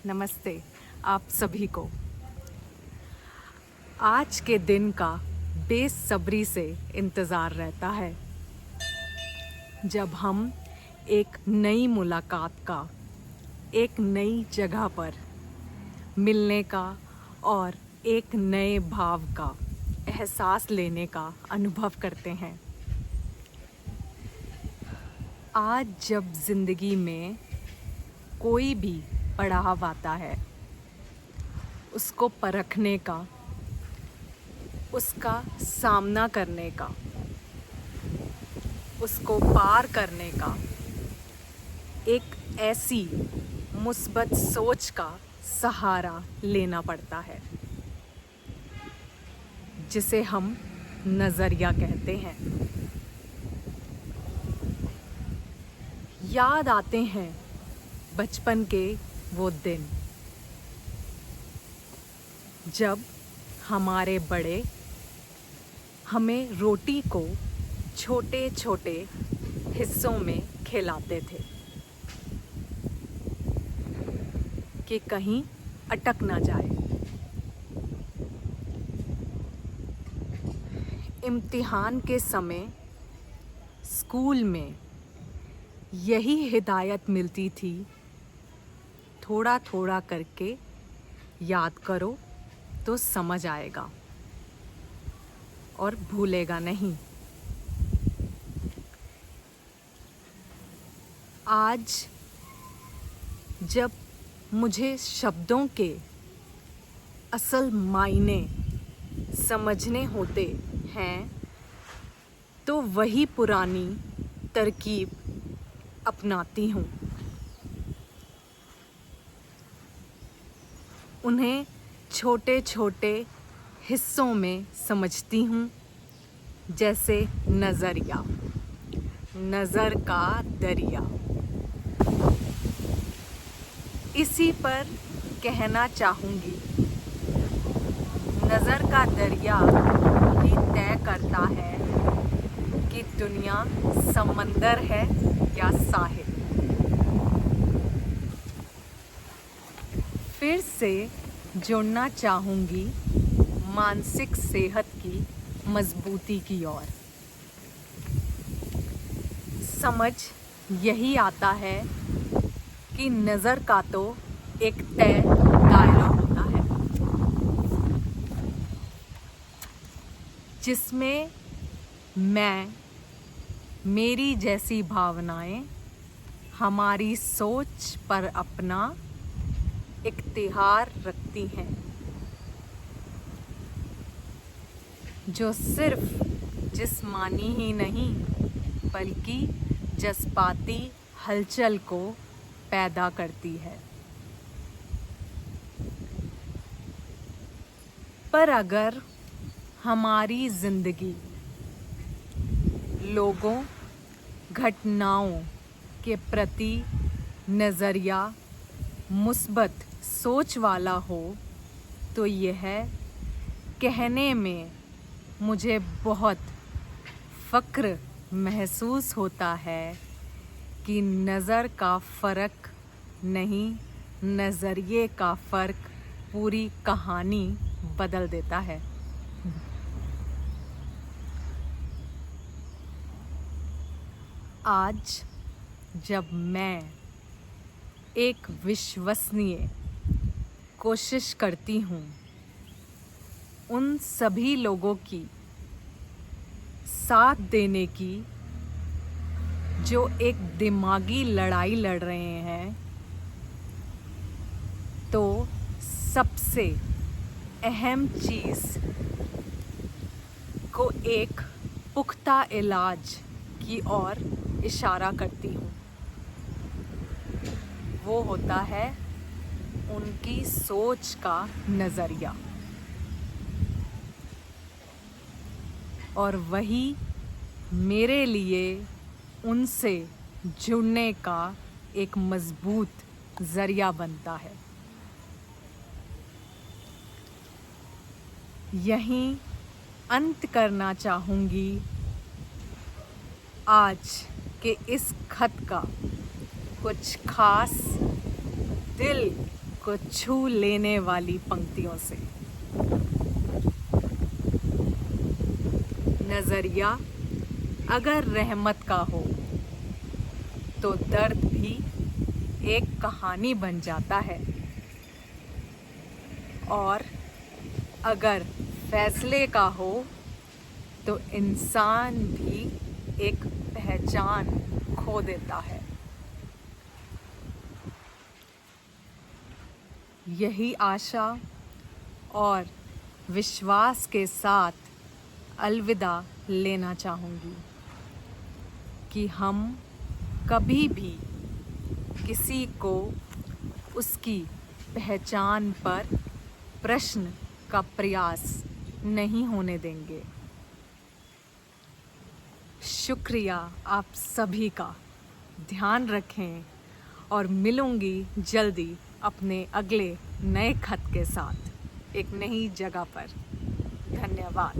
नमस्ते आप सभी को। आज के दिन का बेसब्री से इंतज़ार रहता है जब हम एक नई मुलाकात का, एक नई जगह पर मिलने का और एक नए भाव का एहसास लेने का अनुभव करते हैं। आज जब ज़िंदगी में कोई भी पड़ाव आता है, उसको परखने का, उसका सामना करने का, उसको पार करने का एक ऐसी मुस्बत सोच का सहारा लेना पड़ता है जिसे हम नज़रिया कहते हैं। याद आते हैं बचपन के वो दिन जब हमारे बड़े हमें रोटी को छोटे छोटे हिस्सों में खिलाते थे कि कहीं अटक ना जाए। इम्तिहान के समय स्कूल में यही हिदायत मिलती थी, थोड़ा थोड़ा करके याद करो तो समझ आएगा और भूलेगा नहीं। आज जब मुझे शब्दों के असल मायने समझने होते हैं तो वही पुरानी तरकीब अपनाती हूँ। उन्हें छोटे छोटे हिस्सों में समझती हूँ, जैसे नज़रिया, नज़र का दरिया। इसी पर कहना चाहूँगी, नज़र का दरिया ही तय करता है कि दुनिया समंदर है या साहिल। फिर से जुड़ना चाहूँगी मानसिक सेहत की मजबूती की ओर। समझ यही आता है कि नज़र का तो एक तय दायरा होता है जिसमें मैं, मेरी जैसी भावनाएं, हमारी सोच पर अपना इख्तियार रखती हैं, जो सिर्फ जिस्मानी ही नहीं बल्कि जज्बाती हलचल को पैदा करती है। पर अगर हमारी ज़िंदगी लोगों, घटनाओं के प्रति नज़रिया मुस्बत सोच वाला हो तो यह कहने में मुझे बहुत फ़ख्र महसूस होता है कि नज़र का फ़र्क नहीं, नज़रिए का फ़र्क पूरी कहानी बदल देता है। आज जब मैं एक विश्वसनीय कोशिश करती हूँ उन सभी लोगों की साथ देने की जो एक दिमागी लड़ाई लड़ रहे हैं, तो सबसे अहम चीज़ को एक पुख्ता इलाज की ओर इशारा करती हूँ। वो होता है उनकी सोच का नज़रिया, और वही मेरे लिए उनसे जुड़ने का एक मजबूत ज़रिया बनता है। यहीं अंत करना चाहूँगी आज के इस खत का। कुछ खास दिल को छू लेने वाली पंक्तियों से। नजरिया अगर रहमत का हो तो दर्द भी एक कहानी बन जाता है, और अगर फैसले का हो तो इंसान भी एक पहचान खो देता है। यही आशा और विश्वास के साथ अलविदा लेना चाहूँगी कि हम कभी भी किसी को उसकी पहचान पर प्रश्न का प्रयास नहीं होने देंगे। शुक्रिया आप सभी का। ध्यान रखें और मिलूंगी जल्दी अपने अगले नए खत के साथ एक नई जगह पर। धन्यवाद।